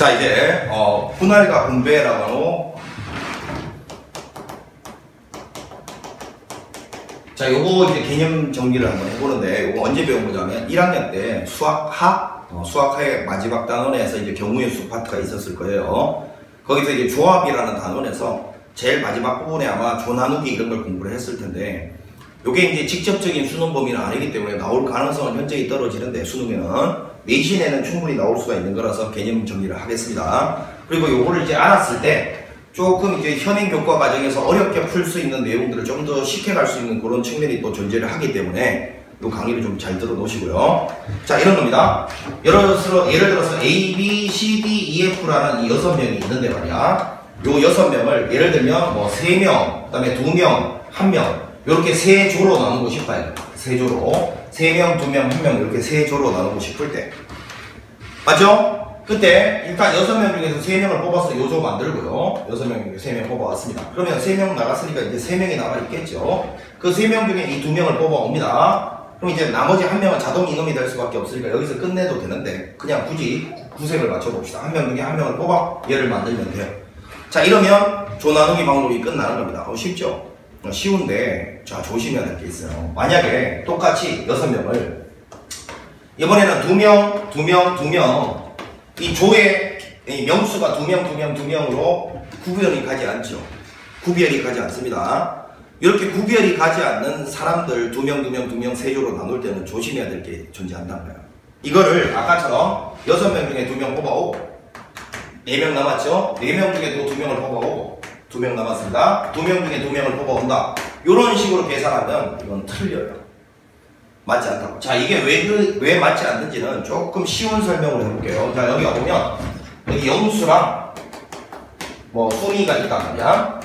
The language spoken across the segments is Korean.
자, 이제 분할과 분배라고 자, 요거 이제 개념 정리를 한번 해보는데, 요거 언제 배운 거냐면 1학년 때 수학하의 마지막 단원에서 이제 경우의 수 파트가 있었을 거예요. 거기서 이제 조합이라는 단원에서 제일 마지막 부분에 아마 조 나누기 이런 걸 공부를 했을 텐데, 요게 이제 직접적인 수능 범위는 아니기 때문에 나올 가능성은 현저히 떨어지는데, 수능에는 내신에는 충분히 나올 수가 있는 거라서 개념 정리를 하겠습니다. 그리고 요거를 이제 알았을 때 조금 이제 현행 교과 과정에서 어렵게 풀 수 있는 내용들을 좀 더 쉽게 갈 수 있는 그런 측면이 또 존재를 하기 때문에 이 강의를 좀 잘 들어 놓으시고요. 자, 이런 겁니다. 예를 들어서 A, B, C, D, E, F라는 이 6명이 있는데 말이야. 요 6명을 예를 들면 뭐 3명, 그 다음에 2명, 1명 이렇게 세 조로 나누고 싶다. 세 조로. 3명, 2명, 1명 이렇게 세 조로 나누고 싶을 때. 맞죠? 그때 일단 6명 중에서 3명을 뽑아서 요 조 만들고요. 6명 중에 3명 뽑아왔습니다. 그러면 3명 나갔으니까 이제 3명이 남아있겠죠. 그 3명 중에 이 2명을 뽑아옵니다. 그럼 이제 나머지 1명은 자동 이놈이 될 수밖에 없으니까 여기서 끝내도 되는데 그냥 굳이 구색을 맞춰봅시다. 1명 중에 1명을 뽑아 얘를 만들면 돼요. 자, 이러면 조 나누기 방법이 끝나는 겁니다. 쉽죠? 쉬운데 자, 조심해야 될 게 있어요. 만약에 똑같이 6명을 이번에는 2명, 2명, 2명 이 조의 명수가 2명으로 구별이 가지 않죠. 구별이 가지 않습니다. 이렇게 구별이 가지 않는 사람들 2명 세 조로 나눌 때는 조심해야 될 게 존재한다는 거예요. 이거를 아까처럼 6명 중에 2명 뽑아오고 4명 남았죠? 4명 중에 또 2명을 뽑아오고 2명 남았습니다. 2명 중에 2명을 뽑아온다. 이런 식으로 계산하면 이건 틀려요. 맞지 않다고. 자, 이게 왜 맞지 않는지는 조금 쉬운 설명을 해볼게요. 자, 여기 와보면 여기 영수랑 뭐 순위가 있단 말이야.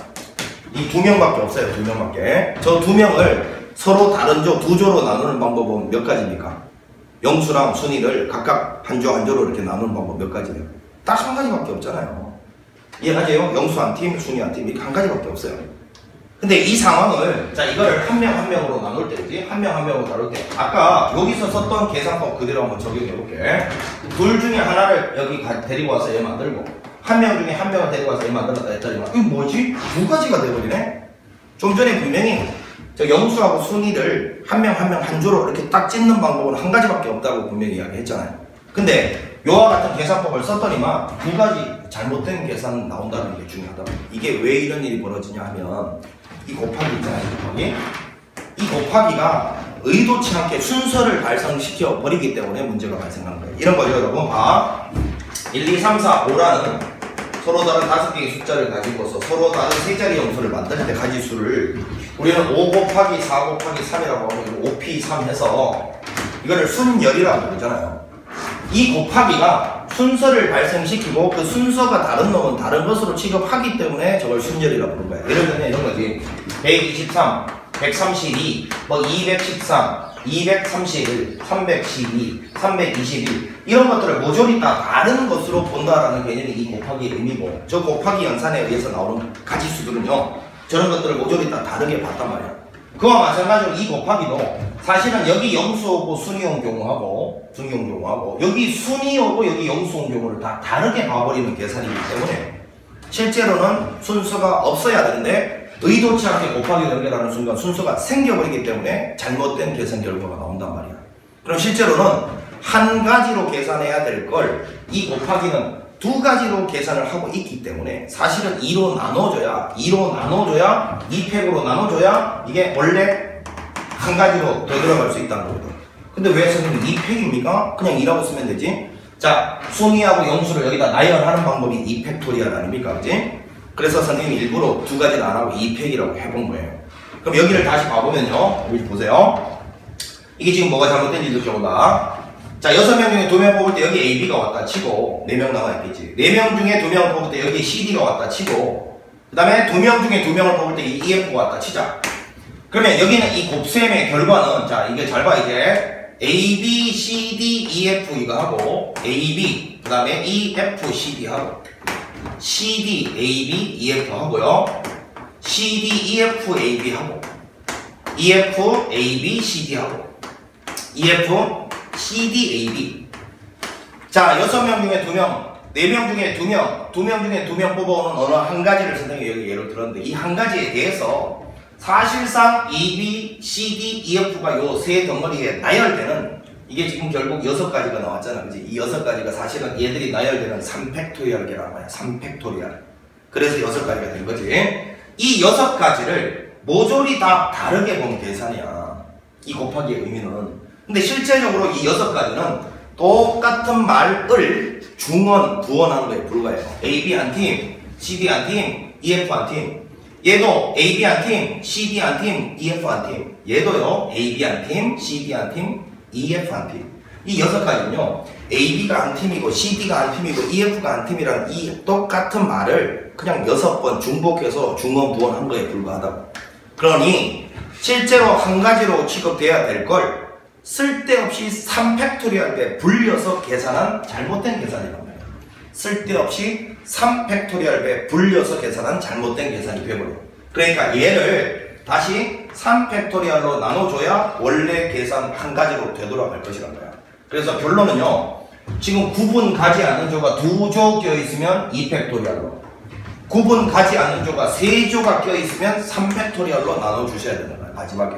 이 2명밖에 없어요. 2명밖에. 저 2명을 서로 다른 조, 2조로 나누는 방법은 몇 가지입니까? 영수랑 순위를 각각 한 조 한 조로 이렇게 나누는 방법 몇 가지예요? 딱 한 가지밖에 없잖아요. 이해하세요? 영수 한 팀, 순위 한 팀, 이렇게 한 가지밖에 없어요. 근데 이 상황을, 자, 이걸 한 명 한 명으로 나눌 때지, 한 명 한 명으로 나눌 때, 아까 여기서 썼던 계산법 그대로 한번 적용해 볼게. 둘 중에 하나를 여기 데리고 와서 얘 만들고, 한 명 중에 한 명을 데리고 와서 얘 만들었다 했더니, 이거 뭐지? 두 가지가 돼버리네? 좀 전에 분명히, 저 영수하고 순위를 한 명 한 명 한 조로 이렇게 딱 찢는 방법은 한 가지밖에 없다고 분명히 이야기했잖아요. 근데, 요와 같은 계산법을 썼더니만 두 가지 잘못된 계산 나온다는 게 중요하다. 이게 왜 이런 일이 벌어지냐 하면, 이 곱하기 있잖아요. 이 곱하기가 의도치 않게 순서를 발생시켜 버리기 때문에 문제가 발생하는 거예요. 이런 거죠, 여러분. 1, 2, 3, 4, 5라는 서로 다른 5개의 숫자를 가지고서 서로 다른 세 자리 영수를 만들 때 가지수를 우리는 5 곱하기 4 곱하기 3이라고 하고 5p 3 해서 이거를 순열이라고 부르잖아요. 이 곱하기가 순서를 발생시키고 그 순서가 다른 놈은 다른 것으로 취급하기 때문에 저걸 순열이라고 부르는 거예요. 예를 들면 이런 거지. 123, 132, 뭐 213, 231, 312, 321 이런 것들을 모조리 다 다른 것으로 본다라는 개념이 이 곱하기의 의미고, 저 곱하기 연산에 의해서 나오는 가지수들은요 저런 것들을 모조리 다 다르게 봤단 말이야. 그와 마찬가지로 이 곱하기도 사실은 여기 영수오고 순위온 경우하고 여기 순위오고 여기 영수온 경우를 다 다르게 봐버리는 계산이기 때문에 실제로는 순서가 없어야 되는데 의도치 않게 곱하기 연결하는 순간 순서가 생겨버리기 때문에 잘못된 계산 결과가 나온단 말이야. 그럼 실제로는 한 가지로 계산해야 될 걸 이 곱하기는 두 가지로 계산을 하고 있기 때문에 사실은 2로 나눠줘야 2팩으로 나눠줘야 이게 원래 한 가지로 되돌아갈 수 있다는 거거든. 근데 왜 선생님 2팩입니까? 그냥 2라고 쓰면 되지. 자, 순위하고 영수를 여기다 나열하는 방법이 2팩토리얼 아닙니까? 그지? 그래서 선생님이 일부러 두 가지를 안 하고 2팩이라고 해본 거예요. 그럼 여기를 다시 봐보면요. 여기 보세요. 이게 지금 뭐가 잘못된지 느껴본다. 자, 6명 중에 2명 뽑을 때 여기 AB가 왔다 치고 4명 남아있겠지. 4명 중에 2명 뽑을 때 여기 CD가 왔다 치고 그 다음에 2명 중에 2명을 뽑을 때 이 EF가 왔다 치자. 그러면 여기는 이 곱셈의 결과는, 자, 이게 잘 봐, 이제 A, B, C, D, E, F 이거 하고 A, B 그 다음에 E, F, C, D 하고 C, D, A, B, E, F 하고요. C, D, E, F, A, B 하고 E, F, A, B, C, D 하고 E, F, C, D, A, B. 자, 6명 중에 2명 4명 중에 2명, 2명 중에 2명 뽑아오는 어느 한 가지를 선생님이 여기 예를 들었는데 이 한 가지에 대해서 사실상 A, B, C, D, E, F가 요 세 덩어리에 나열되는 이게 지금 결국 6가지가 나왔잖아. 그지? 이 6가지가 사실은 얘들이 나열되는 3팩토리얼계라는 거야. 3팩토리얼. 그래서 6가지가 된 거지. 이 6가지를 모조리 다 다르게 본 계산이야. 이 곱하기의 의미는. 근데 실제적으로 이 6가지는 똑같은 말을 중원, 부원하는 거에 불과해요. A, B 한 팀, C, D 한 팀, E, F 한 팀. 얘도 A, B 한 팀, C, D 한 팀, E, F 한 팀. 얘도요, A, B 한 팀, C, D 한 팀, E, F 한 팀. 이 6가지는요, A, B가 한 팀이고, C, D가 한 팀이고, E, F가 한 팀이라는 이 똑같은 말을 그냥 6번 중복해서 중원, 부원한 거에 불과하다고. 그러니, 실제로 한 가지로 취급돼야 될 걸 쓸데없이 3팩토리얼에 불려서 계산한 잘못된 계산이란 말이야. 쓸데없이 3팩토리얼에 불려서 계산한 잘못된 계산이 되어버려. 그러니까 얘를 다시 3팩토리얼로 나눠줘야 원래 계산 한 가지로 되돌아갈 것이란 거야. 그래서 결론은요. 지금 구분 가지 않는 조가 2조 껴있으면 2팩토리얼로, 구분 가지 않는 조가 3조가 껴있으면 3팩토리얼로 나눠주셔야 되는 거야. 마지막에.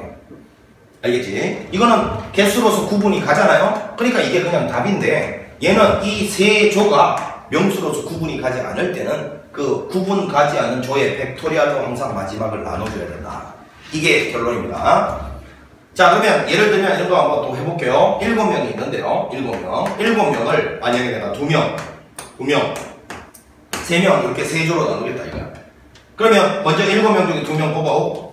알겠지? 이거는 개수로서 구분이 가잖아요? 그러니까 이게 그냥 답인데 얘는 이 3조가 명수로서 구분이 가지 않을 때는 그 구분 가지 않는 조의 팩토리얼로 항상 마지막을 나눠줘야 된다. 이게 결론입니다. 자, 그러면 예를 들면 이런 거 한번 또 해볼게요. 7명이 있는데요. 7명을 만약에 내가 2명, 3명 이렇게 3조로 나누겠다 이거야. 그러면 먼저 7명 중에 2명 뽑아오고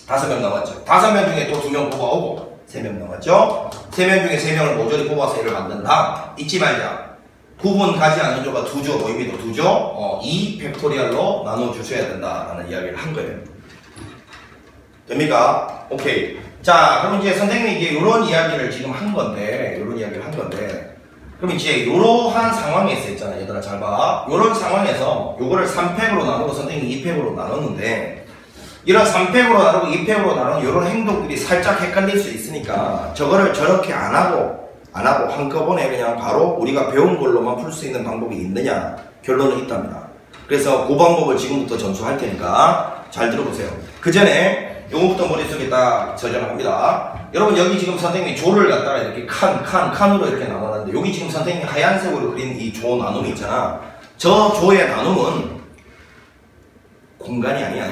5명 남았죠. 5명 중에 또 2명 뽑아오고 3명 남았죠. 3명 중에 3명을 모조리 뽑아서 얘를 만든다. 잊지 말자. 구분 가지 않는 조가 2조, 모임이도 2조, 2팩토리얼로 나눠주셔야 된다라는 이야기를 한 거예요. 됩니까? 오케이. 자, 그럼 이제 선생님이 이제 요런 이야기를 지금 한 건데, 그럼 이제 이러한 상황에서 있잖아. 얘들아 잘 봐. 요런 상황에서 요거를 3팩으로 나누고 선생님이 2팩으로 나눴는데 이런 3팩으로 나누고 2팩으로 나누는 이런 행동들이 살짝 헷갈릴 수 있으니까 저거를 저렇게 안 하고 한꺼번에 그냥 바로 우리가 배운 걸로만 풀 수 있는 방법이 있느냐? 결론은 있답니다. 그래서 그 방법을 지금부터 전수할 테니까 잘 들어보세요. 그 전에 요거부터 머릿속에 딱 저장을 합니다. 여러분 여기 지금 선생님이 조를 갖다가 이렇게 칸으로 이렇게 나눠놨는데 여기 지금 선생님이 하얀색으로 그린 이 조 나눔이 있잖아. 저 조의 나눔은 공간이 아니야.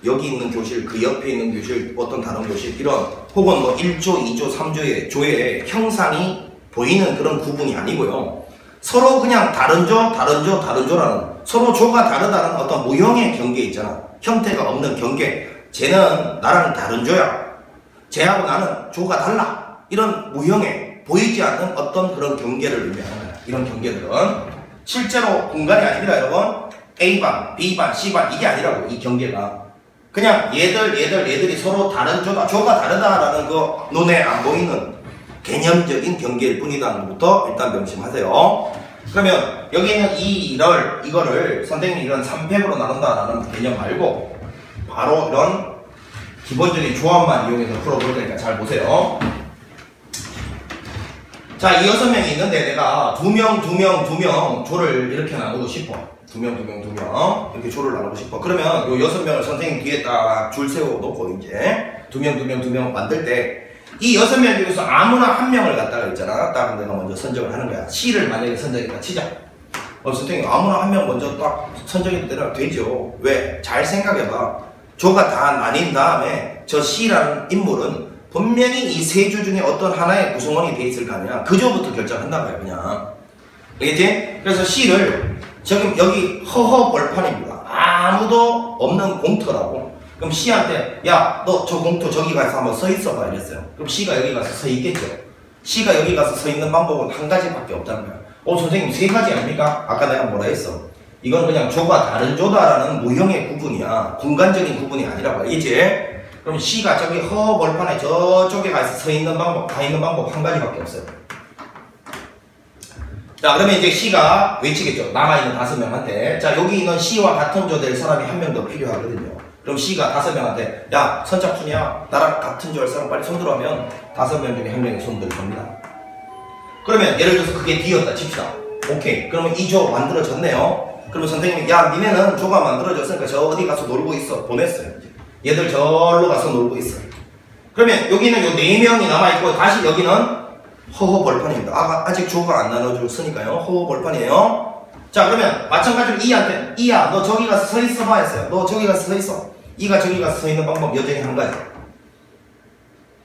여기 있는 교실, 그 옆에 있는 교실, 어떤 다른 교실, 이런 혹은 뭐 1조, 2조, 3조의 조의 형상이 보이는 그런 구분이 아니고요. 서로 그냥 다른 조라는 서로 조가 다르다는 어떤 모형의 경계 있잖아. 형태가 없는 경계. 쟤는 나랑 다른 조야. 쟤하고 나는 조가 달라. 이런 모형의 보이지 않는 어떤 그런 경계를 의미하는 거야. 이런 경계들은 실제로 공간이 아닙니다, 여러분. A반, B반, C반 이게 아니라고. 이 경계가 그냥 얘들이 서로 다른 조가 다르다라는 거 눈에 안 보이는 개념적인 경계일 뿐이다는 것부터 일단 명심하세요. 그러면 여기 있는 이거를 선생님이 이런 3팩으로 나눈다라는 개념 말고 바로 이런 기본적인 조합만 이용해서 풀어볼 테니까 잘 보세요. 자, 이 6명이 있는데 내가 2명 조를 이렇게 나누고 싶어. 2명 이렇게 조를 나누고 싶어. 그러면 요 6명을 선생님 뒤에 딱 줄 세워놓고 이제 2명 만들 때 이 6명 중에서 아무나 한 명을 갖다가 있잖아. 딱 내가 먼저 선정을 하는 거야. C를 만약에 선정했다 치자. 선생님 아무나 한 명 먼저 딱 선정해도 되죠. 왜? 잘 생각해봐. 조가 다 나뉜 다음에 저 C라는 인물은 분명히 이 세 조 중에 어떤 하나의 구성원이 돼 있을 거 아니야. 그 조부터 결정한단 말이야 그냥. 알겠지? 그래서 C를 지금 여기 허허 벌판입니다. 아무도 없는 공터라고. 그럼 C한테 야 너 저 공터 저기 가서 한번 서 있어봐 이랬어요. 그럼 C가 여기 가서 서 있겠죠. C가 여기 가서 서 있는 방법은 한 가지밖에 없다는 거야. 선생님 3가지 아닙니까? 아까 내가 뭐라 했어? 이건 그냥 조가 다른 조다라는 모형의 구분이야. 공간적인 구분이 아니라고. 알겠지? 그럼 C가 저기 허허 벌판에 저쪽에 가서 서 있는 방법 한 가지밖에 없어요. 자, 그러면 이제 C가 외치겠죠. 남아있는 5명한테. 자, 여기 있는 C와 같은 조 될 사람이 한 명 더 필요하거든요. 그럼 C가 5명한테 야, 선착순이야. 나랑 같은 조 할 사람 빨리 손 들어오면 5명 중에 한 명이 손 들 겁니다. 그러면 예를 들어서 그게 D였다 칩시다. 오케이. 그러면 이 조 만들어졌네요. 그러면 선생님이 야 니네는 조가 만들어졌으니까 저 어디 가서 놀고 있어. 보냈어요. 얘들 절로 가서 놀고 있어. 그러면 여기는 요 4명이 남아있고 다시 여기는 허허벌판입니다. 아직 조가 안 나눠줬으니까요. 허허벌판이에요. 자 그러면 마찬가지로 이한테 이야 너 저기 가서 서 있어 봐 했어요. 너 저기 가서 서 있어. 이가 저기 가서 서 있는 방법 여전히 한 가지.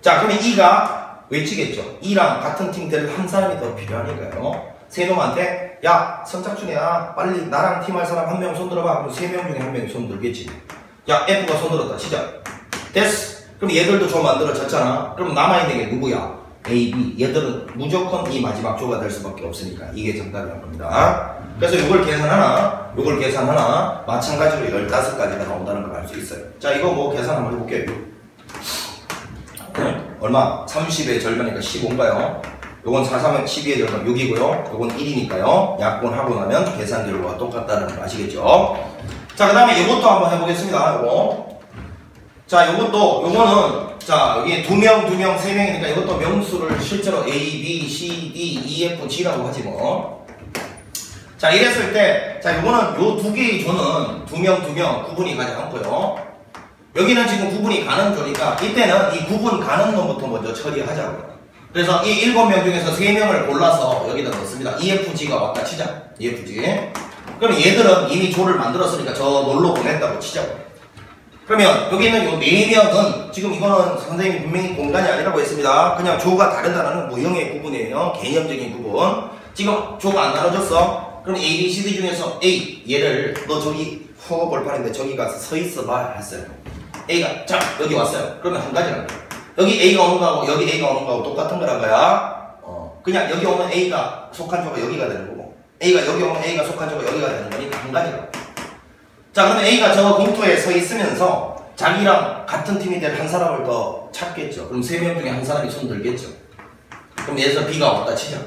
자 그러면 이가 외치겠죠. 이랑 같은 팀 될 한 사람이 더 필요하니까요. 세 놈한테 야 선착순이야 빨리 나랑 팀 할 사람 한 명 손 들어봐. 그럼 3명 중에 한 명이 손 들겠지. 야 F가 손 들었다. 시작. 됐어. 그럼 얘들도 조 만들어졌잖아. 그럼 남아있는 게 누구야? A, B. 얘들은 무조건 이 마지막 조가 될 수밖에 없으니까 이게 정답이란 겁니다. 그래서 이걸 계산하나 요걸 계산하나 마찬가지로 15가지가 나온다는 걸 알 수 있어요. 자 이거 뭐 계산 한번 해볼게요. 얼마? 30의 절반이니까 15인가요? 요건 4, 3은 12의 절반 6이고요. 요건 1이니까요. 약분하고 나면 계산 결과가 똑같다는 걸 아시겠죠? 자 그 다음에 이것도 한번 해보겠습니다. 요거. 자 요거는 자 여기 2명, 3명이니까 이것도 명수를 실제로 A, B, C, D, E, F, G라고 하지 뭐. 자 이랬을 때 자 요거는 요 두 개의 조는 2명 구분이 가지 않고요. 여기는 지금 구분이 가는 조니까 이때는 이 구분 가는 것부터 먼저 처리하자고요. 그래서 이 7명 중에서 3명을 골라서 여기다 넣습니다. EFG가 왔다 치자. EFG. 그럼 얘들은 이미 조를 만들었으니까 저 놀러 보냈다고 치자고. 그러면 여기 있는 요 4명은 지금 이거는 선생님이 분명히 공간이 아니라고 했습니다. 그냥 조가 다르다는 무형의 구분이에요. 개념적인 구분. 지금 조가 안 나눠졌어. 그럼 A, B, C, D 중에서 A 얘를 너 저기 허허벌판인데 저기 가서 서 있어 봐 했어요. A가 자 여기 왔어요. 그러면 한 가지라는 거야. 여기 A가 오는 거하고 여기 A가 오는 거하고 똑같은 거란 거야. 그냥 여기 오면 A가 속한 조가 여기가 되는 거고 A가 여기 오면 A가 속한 조가 여기가 되는 거니까 한 가지라고. 자 그러면 A가 저 공터에 서 있으면서 자기랑 같은 팀이 될 한 사람을 더 찾겠죠. 그럼 3명 중에 한 사람이 손 들겠죠. 그럼 예를 B가 왔다 치자.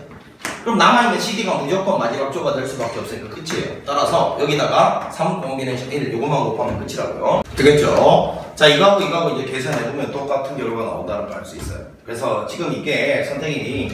그럼 남아있는 CD가 무조건 마지막 조가 될 수밖에 없으니까 끝이에요. 따라서 여기다가 3 콤비네이션 1 요것만 곱하면 끝이라고요. 되겠죠? 자 이거하고 이제 계산해보면 똑같은 결과가 나온다는 걸 알 수 있어요. 그래서 지금 이게 선생님이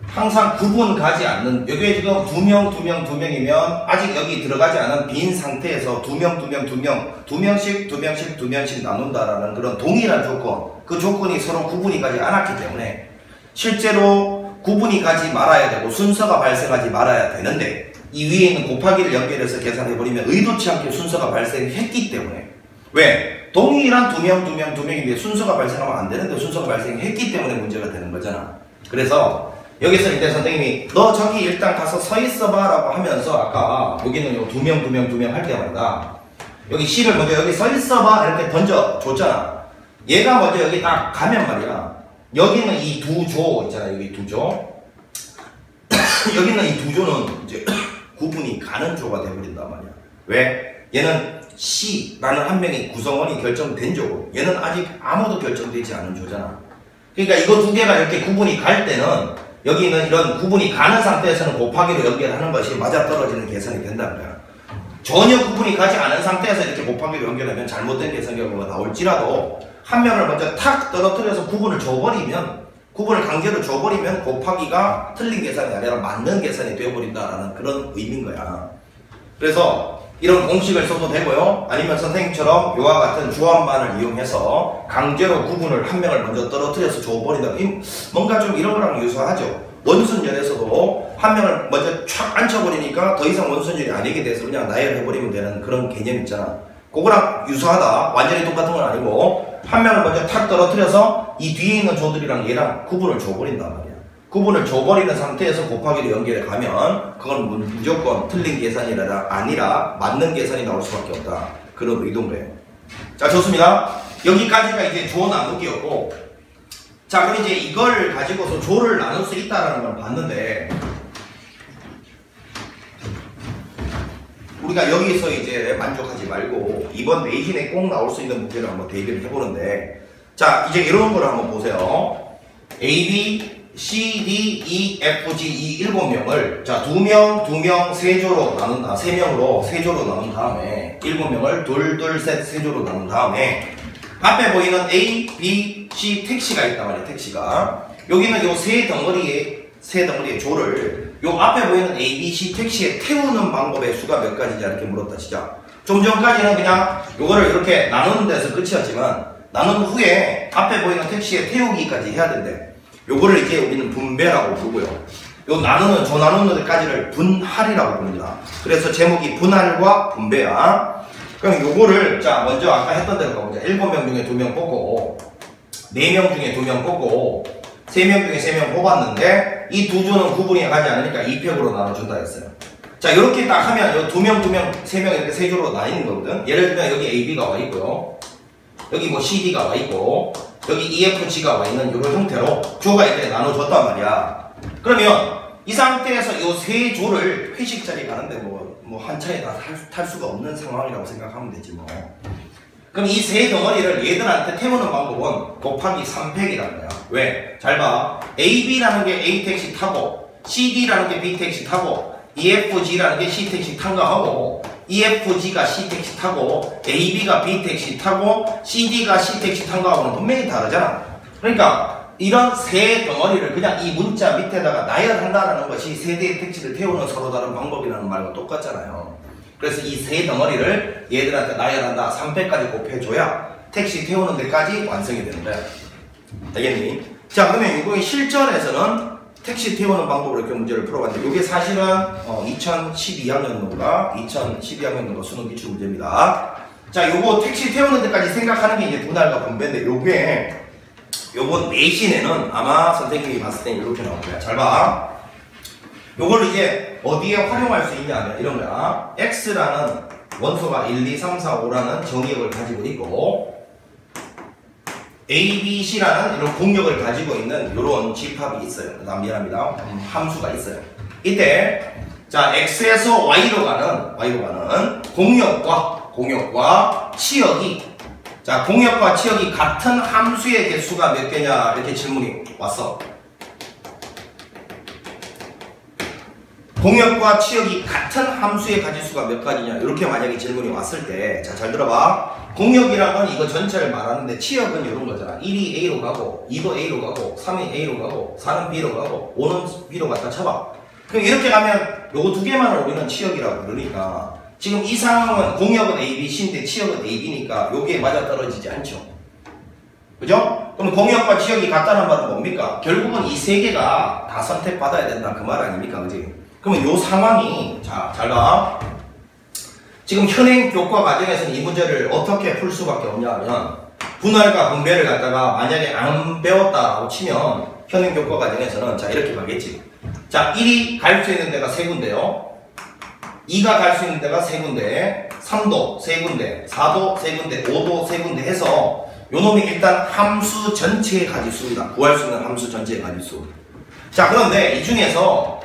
항상 구분 가지 않는 여기에 지금 2명이면 아직 여기 들어가지 않은 빈 상태에서 2명씩 나눈다라는 그런 동일한 조건 그 조건이 서로 구분이 가지 않았기 때문에 실제로 구분이 가지 말아야 되고 순서가 발생하지 말아야 되는데 이 위에 있는 곱하기를 연결해서 계산해버리면 의도치 않게 순서가 발생했기 때문에 왜? 동일한 2명인데 순서가 발생하면 안 되는데 순서가 발생했기 때문에 문제가 되는 거잖아. 그래서 여기서 이제 선생님이 너 저기 일단 가서 서 있어봐 라고 하면서 아까 여기는 요 2명 할 때마다 여기 C를 먼저 여기 서 있어봐 이렇게 던져줬잖아. 얘가 먼저 여기 딱 가면 말이야. 여기는 이 두 조 있잖아. 여기 두 조. 여기는 이 두 조는 이제 구분이 가는 조가 돼버린단 말이야. 왜? 얘는 C라는 한 명의 구성원이 결정된 조고 얘는 아직 아무도 결정되지 않은 조잖아. 그러니까 이거 두 개가 이렇게 구분이 갈 때는 여기는 이런 구분이 가는 상태에서는 곱하기로 연결하는 것이 맞아떨어지는 계산이 된다는 거야. 전혀 구분이 가지 않은 상태에서 이렇게 곱하기로 연결하면 잘못된 계산 결과가 나올지라도 한 명을 먼저 탁 떨어뜨려서 구분을 강제로 줘버리면 곱하기가 틀린 계산이 아니라 맞는 계산이 되어버린다라는 그런 의미인 거야. 그래서 이런 공식을 써도 되고요. 아니면 선생님처럼 이와 같은 주합만을 이용해서 강제로 구분을 한 명을 먼저 떨어뜨려서 줘버린다. 뭔가 좀 이런 거랑 유사하죠. 원순열에서도 한 명을 먼저 촥 앉혀버리니까 더 이상 원순열이 아니게 돼서 그냥 나열해버리면 되는 그런 개념 있잖아. 그거랑 유사하다. 완전히 똑같은 건 아니고 한 명을 먼저 탁 떨어뜨려서 이 뒤에 있는 조들이랑 얘랑 구분을 줘버린단 말이야. 구분을 줘버리는 상태에서 곱하기로 연결해 가면 그건 무조건 틀린 계산이 아니라 맞는 계산이 나올 수밖에 없다. 그런 의도인 거예요. 자 좋습니다. 여기까지가 이제 조 나누기였고 자 그럼 이제 이걸 가지고서 조를 나눌 수 있다는 걸 봤는데 우리가 여기서 이제 만족하지 말고 이번 내신에 꼭 나올 수 있는 문제를 한번 대비를 해보는데 자 이제 이런 걸 한번 보세요. A, B, C, D, E, F, G 이 7명을 자 2명, 3조로 나눈다. 3명으로 3조로 나눈 다음에 7명을 둘, 셋, 3조로 나눈 다음에 앞에 보이는 A, B, C 택시가 있단 말이에요. 택시가 여기는 요 세 덩어리의 조를 요 앞에 보이는 A, B, C 택시에 태우는 방법의 수가 몇 가지냐 이렇게 물었다 진짜. 좀 전까지는 그냥 요거를 이렇게 나누는 데서 끝이었지만 나눈 후에 앞에 보이는 택시에 태우기까지 해야 된대. 요거를 이제 우리는 분배라고 부르고요. 요 나누는 저 나누는 데까지를 분할이라고 부릅니다. 그래서 제목이 분할과 분배야. 그럼 요거를 자 먼저 아까 했던 대로 가보자. 7명 중에 2명 뽑고 4명 중에 2명 뽑고 3명 중에 3명 뽑았는데 이 두 조는 구분이 가지 않으니까 2팩으로 나눠준다 했어요. 자 이렇게 딱 하면 요 2명, 2명, 3명 이렇게 세 조로 나뉘는 거거든. 예를 들면 여기 AB가 와 있고요. 여기 뭐 CD가 와 있고 여기 EFG가 와 있는 이런 형태로 조가 이렇게 나눠줬단 말이야. 그러면 이 상태에서 이 세 조를 회식 자리 가는데 뭐 한 차에 다 탈 수가 없는 상황이라고 생각하면 되지 뭐. 그럼 이 세 덩어리를 얘들한테 태우는 방법은 곱하기 3팩이라는 거야. 왜? 잘 봐. AB라는 게 A 택시 타고 CD라는 게 B 택시 타고 EFG라는 게 C 택시 탄 거 하고 EFG가 C 택시 타고 AB가 B 택시 타고 CD가 C 택시 탄 거하고는 분명히 다르잖아. 그러니까 이런 세 덩어리를 그냥 이 문자 밑에다가 나열한다는 것이 세 대의 택시를 태우는 서로 다른 방법이라는 말과 똑같잖아요. 그래서 이 세 덩어리를 얘들한테 나열한다. 3패까지 곱해줘야 택시 태우는 데까지 완성이 되는 거야. 알겠니? 자, 그러면 이거 실전에서는 택시 태우는 방법으로 이렇게 문제를 풀어봤는데 이게 사실은 2012학년도가 2012학년도가 수능 기출 문제입니다. 자, 요거 택시 태우는 데까지 생각하는 게 이제 분할과 분배인데 요번 내신에는 아마 선생님이 봤을 때 이렇게 나올 거야. 잘 봐. 요걸 이제 어디에 활용할 수 있냐면 이런 거야. X라는 원소가 1, 2, 3, 4, 5라는 정의역을 가지고 있고 A, B, C라는 이런 공역을 가지고 있는 이런 집합이 있어요. 미안합니다. 함수가 있어요. 이때 자 X에서 Y로 가는 공역과 치역이 자 공역과 치역이 같은 함수의 개수가 몇 개냐 이렇게 질문이 왔어. 공역과 치역이 같은 함수의 가지수가 몇 가지냐 이렇게 만약에 질문이 왔을 때 자 잘 들어봐. 공역이란 건 이거 전체를 말하는데 치역은 이런 거잖아. 1이 A로 가고 2도 A로 가고 3이 A로 가고 4는 B로 가고 5는 B로 갔다 쳐봐. 그럼 이렇게 가면 요거 두 개만을 우리는 치역이라고 그러니까 지금 이 상황은 공역은 A, B, C인데 치역은 A, B니까 요게 맞아떨어지지 않죠. 그죠? 그럼 공역과 치역이 같다는 말은 뭡니까? 결국은 이 세 개가 다 선택받아야 된다 그 말 아닙니까? 그지? 그러면 요 상황이 자, 잘 봐. 지금 현행 교과 과정에서는 이 문제를 어떻게 풀 수밖에 없냐 하면 분할과 분배를 갖다가 만약에 안 배웠다라고 치면 현행 교과 과정에서는 자 이렇게 가겠지. 자 1이 갈 수 있는 데가 세 군데요. 2가 갈 수 있는 데가 세 군데, 3도 세 군데, 4도 세 군데, 5도 세 군데 해서 요놈이 일단 함수 전체의 가지수입니다. 구할 수 있는 함수 전체의 가지수. 자 그런데 이 중에서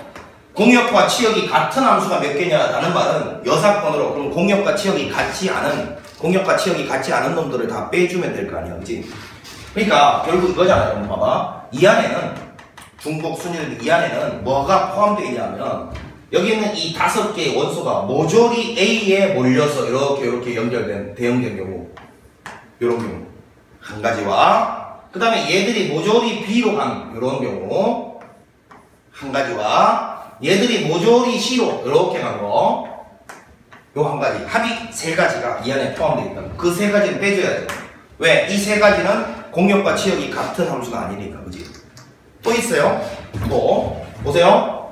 공역과 치역이 같은 함수가 몇 개냐라는 말은 여사건으로 그럼 공역과 치역이 같지 않은 놈들을 다 빼주면 될 거 아니야, 그치? 그러니까 결국 이거잖아요. 봐봐. 이 안에는 중복 순위를 이 안에는 뭐가 포함되어 있냐면 여기 있는 이 5개의 원소가 모조리 A에 몰려서 이렇게 연결된 대응된 경우 이런 경우 한 가지와 그 다음에 얘들이 모조리 B로 간 이런 경우 한 가지와 얘들이 모조리 C로 이렇게 간 거 요 한 가지 합이 세 가지가 이 안에 포함되어 있다. 그 세 가지는 빼줘야 돼. 왜? 이 세 가지는 공역과 치역이 같은 함수가 아니니까 그지? 또 있어요. 또 보세요.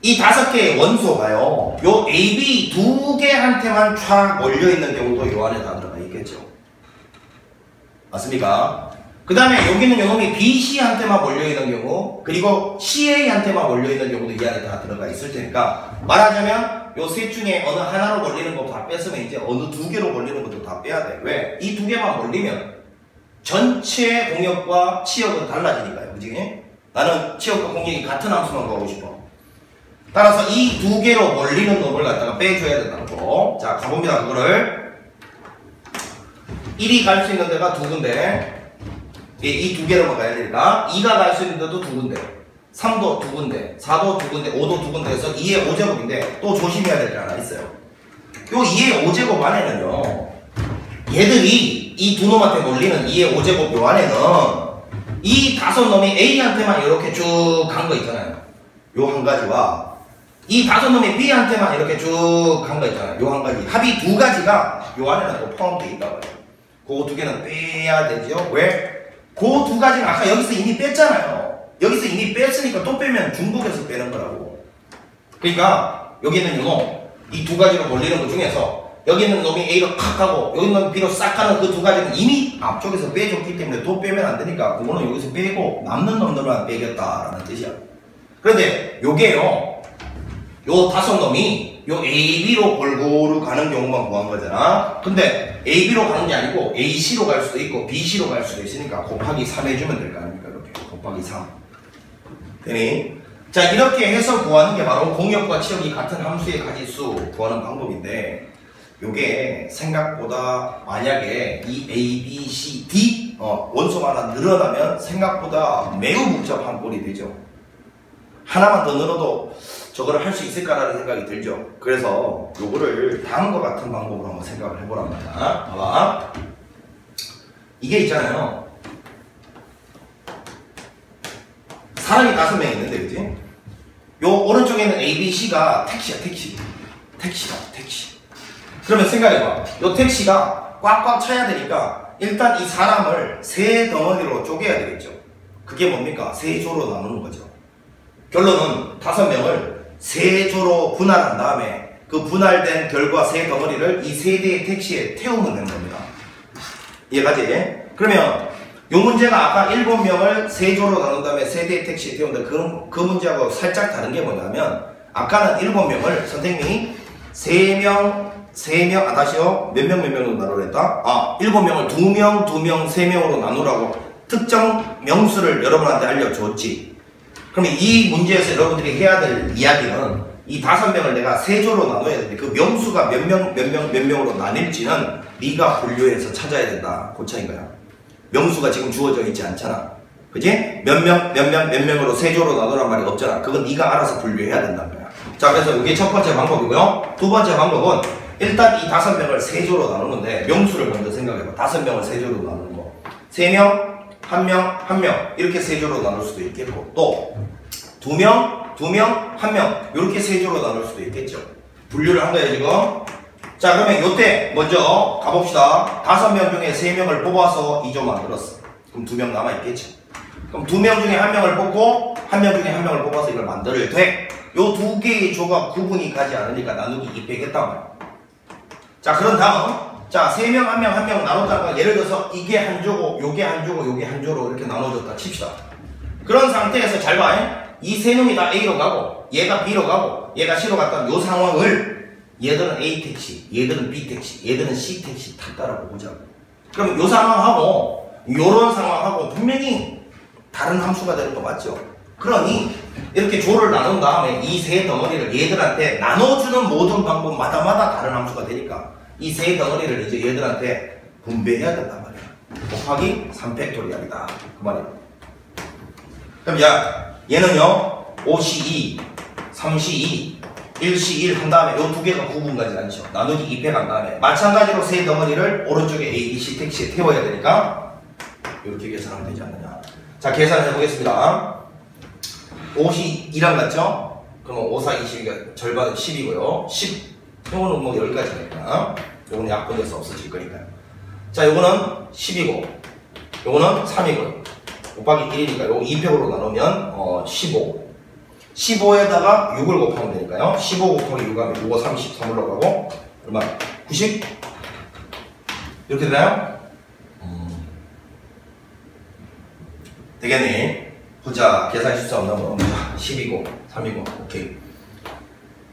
이 5개의 원소가요 요 A, B 두 개한테만 쫙 몰려있는 경우도 요 안에 다 들어가 있겠죠. 맞습니까? 그 다음에 여기는 요놈이 B, C한테만 몰려있는 경우 그리고 CA한테만 몰려있는 경우도 이 안에 다 들어가 있을 테니까 말하자면 요 셋 중에 어느 하나로 몰리는 거 다 뺐으면 이제 어느 두 개로 몰리는 것도 다 빼야 돼. 왜? 이 두 개만 몰리면 전체 공역과 치역은 달라지니까요. 그지? 나는 치역과 공역이 같은 함수만 구하고 싶어. 따라서 이 두 개로 몰리는 놈을 갖다가 빼줘야 된다는 거. 자, 가봅니다. 그거를 1이 갈 수 있는 데가 두 군데 이 두 개로만 가야 되니까 2가 갈 수 있는 데도 두 군데 3도 두 군데 4도 두 군데 5도 두 군데 해서 2의 5제곱인데 또 조심해야 될 게 하나 있어요. 요 2의 5제곱 안에는요 얘들이 이 두 놈한테 몰리는 2의 5제곱 요 안에는 이 5놈이 A한테만 이렇게 쭉 간 거 있잖아요. 요 한 가지와 이 다섯 놈이 B한테만 이렇게 쭉 한 거 있잖아요. 요 한 가지. 합이 두 가지가 요 안에는 또 포함되어 있다고 해요. 그 두 개는 빼야 되죠. 왜? 그 두 가지는 아까 여기서 이미 뺐잖아요. 여기서 이미 뺐으니까 또 빼면 중복해서 빼는 거라고. 그러니까 여기 있는 요 이 두 가지로 돌리는 것 중에서 여기 있는 놈이 A로 팍 하고 여기 있는 B로 싹 가는 그 두 가지는 이미 앞쪽에서 빼줬기 때문에 또 빼면 안 되니까 그거는 여기서 빼고 남는 놈들만 빼겠다라는 뜻이야. 그런데 요게요, 요 다섯 놈이 요 AB로 골고루 가는 경우만 구한 거잖아. 근데 AB로 가는 게 아니고 AC로 갈 수도 있고 BC로 갈 수도 있으니까 곱하기 3 해주면 될 거 아닙니까? 이렇게 곱하기 3 되니? 자, 이렇게 해서 구하는 게 바로 공역과 치역이 같은 함수의 가지수 구하는 방법인데, 요게 생각보다 만약에 이 A, B, C, D 원소가 하나 늘어나면 생각보다 매우 복잡한 꼴이 되죠. 하나만 더 늘어도 저거를 할 수 있을까라는 생각이 들죠. 그래서 요거를 다음과 같은 방법으로 한번 생각을 해보란 말이야. 봐봐. 이게 있잖아요. 사람이 5명 있는데, 그지? 요 오른쪽에는 A, B, C가 택시야, 택시. 택시. 그러면 생각해봐. 요 택시가 꽉꽉 차야 되니까 일단 이 사람을 세 덩어리로 쪼개야 되겠죠. 그게 뭡니까? 세 조로 나누는 거죠. 결론은 5명을 세 조로 분할한 다음에 그 분할된 결과 세 덩어리를 이 세 대의 택시에 태우면 되는 겁니다. 이해가지? 그러면 요 문제가 아까 7명을 세 조로 나눈 다음에 세 대의 택시에 태운다. 그 문제하고 살짝 다른 게 뭐냐면 아까는 7명을 선생님이 3명, 다시요. 몇 명으로 나누랬다? 7명을 2명, 3명으로 나누라고 특정 명수를 여러분한테 알려줬지. 그러면 이 문제에서 여러분들이 해야 될 이야기는 이 5명을 내가 세 조로 나눠야 되는데 그 명수가 몇 명으로 나뉠지는 네가 분류해서 찾아야 된다. 그 차이인 거야. 명수가 지금 주어져 있지 않잖아. 그치? 몇 명으로 세 조로 나누란 말이 없잖아. 그건 네가 알아서 분류해야 된다는 거야. 자, 그래서 이게 첫 번째 방법이고요. 두 번째 방법은 일단 이 5명을 세 조로 나누는데 명수를 먼저 생각해봐. 5명을 세 조로 나누는 거. 3명, 1명 이렇게 세 조로 나눌 수도 있겠고, 또 2명, 1명 이렇게 세 조로 나눌 수도 있겠죠. 분류를 한 거예요, 지금. 자, 그러면 요때 먼저 가봅시다. 5명 중에 3명을 뽑아서 2조 만들었어. 그럼 2명 남아있겠죠. 그럼 2명 중에 1명을 뽑고 1명 중에 1명을 뽑아서 이걸 만들 돼. 요 두 개의 조가 구분이 가지 않으니까 나누기 2 빼겠단 말이야. 자, 그런 다음, 자, 3명, 1명 나눴다가 예를 들어서 이게 한 조고 요게 한 조고 요게 한 조로 이렇게 나눠졌다 칩시다. 그런 상태에서 잘 봐. 이 세 놈이 다 A로 가고 얘가 B로 가고 얘가 C로 갔다는 요 상황을 얘들은 A 택시, 얘들은 B 택시, 얘들은 C 택시 탔다라고 보자고. 그럼 요 상황하고 요런 상황하고 분명히 다른 함수가 되는 거 맞죠? 그러니 이렇게 조를 나눈 다음에 이 세 덩어리를 얘들한테 나눠주는 모든 방법마다 다른 함수가 되니까 이 세 덩어리를 이제 얘들한테 분배해야 된단 말이야. 곱하기 3팩토리얼이다. 그 말이야. 그럼 야, 얘는요 5C2, 3C2, 1C1 한 다음에 요 두 개가 구분 가지 않죠. 나누기 2팩 한 다음에 마찬가지로 세 덩어리를 오른쪽에 A, B, C 택시에 태워야 되니까 이렇게 계산하면 되지 않느냐. 자, 계산해 보겠습니다. 5이 2랑 같죠? 그러면 5, 4, 20이니까 절반은 10이고요. 10, 요거는 뭐 10가지니까 요거는 약분돼서 없어질 거니까요. 자, 요거는 10이고 요거는 3이고요. 곱하기 1이니까 요거 2팩으로 나누면 15. 15에다가 6을 곱하면 되니까요. 15 곱하기 6 하면 요거 30, 3으로 가고 얼마? 90? 이렇게 되나요? 되겠니? 보자. 계산 실수 없나 뭐. 10이고 3이고 오케이.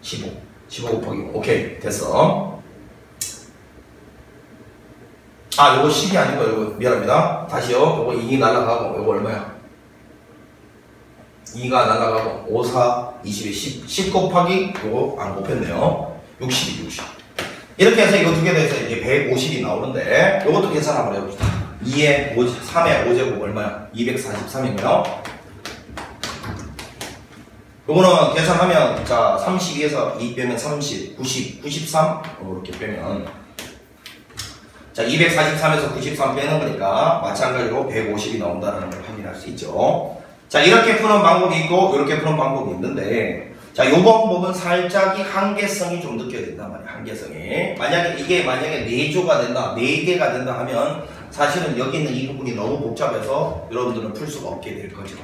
15 곱하기 5 오케이 됐어. 요거 10이 아니고 요거 미안합니다. 다시요. 요거 2 날라가고 요거 얼마야? 2가 날라가고 5, 4, 20에 10 곱하기 요거 안 곱했네요. 60. 이렇게 해서 이거 두 개 더해서 이제 150이 나오는데 요것도 계산 한번 해봅시다. 2에 3에 5제곱 얼마야? 243이고요. 요거는 계산하면 자 32에서 2 빼면 30, 90, 93 이렇게 빼면 자 243에서 93 빼는 거니까 마찬가지로 150이 나온다는 걸 확인할 수 있죠. 자, 이렇게 푸는 방법이 있고 이렇게 푸는 방법이 있는데, 자, 요 방법은 살짝 한계성이 좀 느껴진단 말이야. 한계성이. 만약에 이게 만약에 4조가 된다, 4개가 된다 하면 사실은 여기 있는 이 부분이 너무 복잡해서 여러분들은 풀 수가 없게 될 거죠.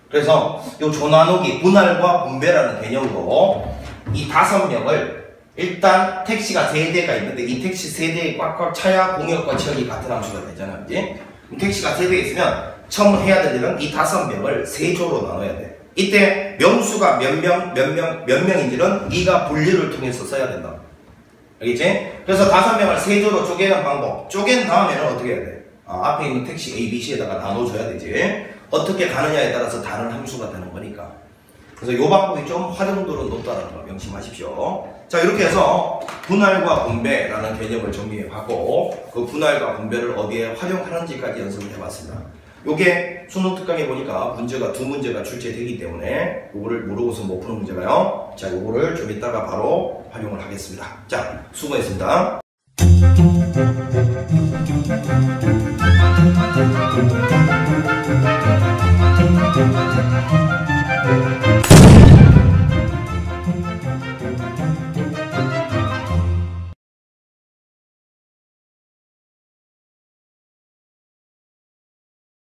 그래서 요 조나누기, 분할과 분배라는 개념으로 이 5명을 일단 택시가 3대가 있는데 이 택시 3대에 꽉꽉 차야 공역과 지역이 같은 함수가 되잖아. 그지? 택시가 3대 있으면 처음 해야 될 일은 이 5명을 3조로 나눠야 돼. 이때 명수가 몇 명인지는 네가 분류를 통해서 써야 된다. 알겠지? 그래서 5명을 3조로 쪼개는 방법. 쪼갠 다음에는 어떻게 해야 돼? 앞에 있는 택시 A, B, C에다가 나눠줘야 되지. 어떻게 가느냐에 따라서 다른 함수가 되는 거니까. 그래서 이 방법이 좀 활용도는 높다는 거 명심하십시오. 자, 이렇게 해서 분할과 분배라는 개념을 정리해봤고, 그 분할과 분배를 어디에 활용하는지까지 연습을 해봤습니다. 요게 수능 특강에 보니까 문제가 2문제가 출제되기 때문에 요거를 모르고서 못 푸는 문제가요. 자, 요거를 좀 이따가 바로 활용을 하겠습니다. 자, 수고했습니다.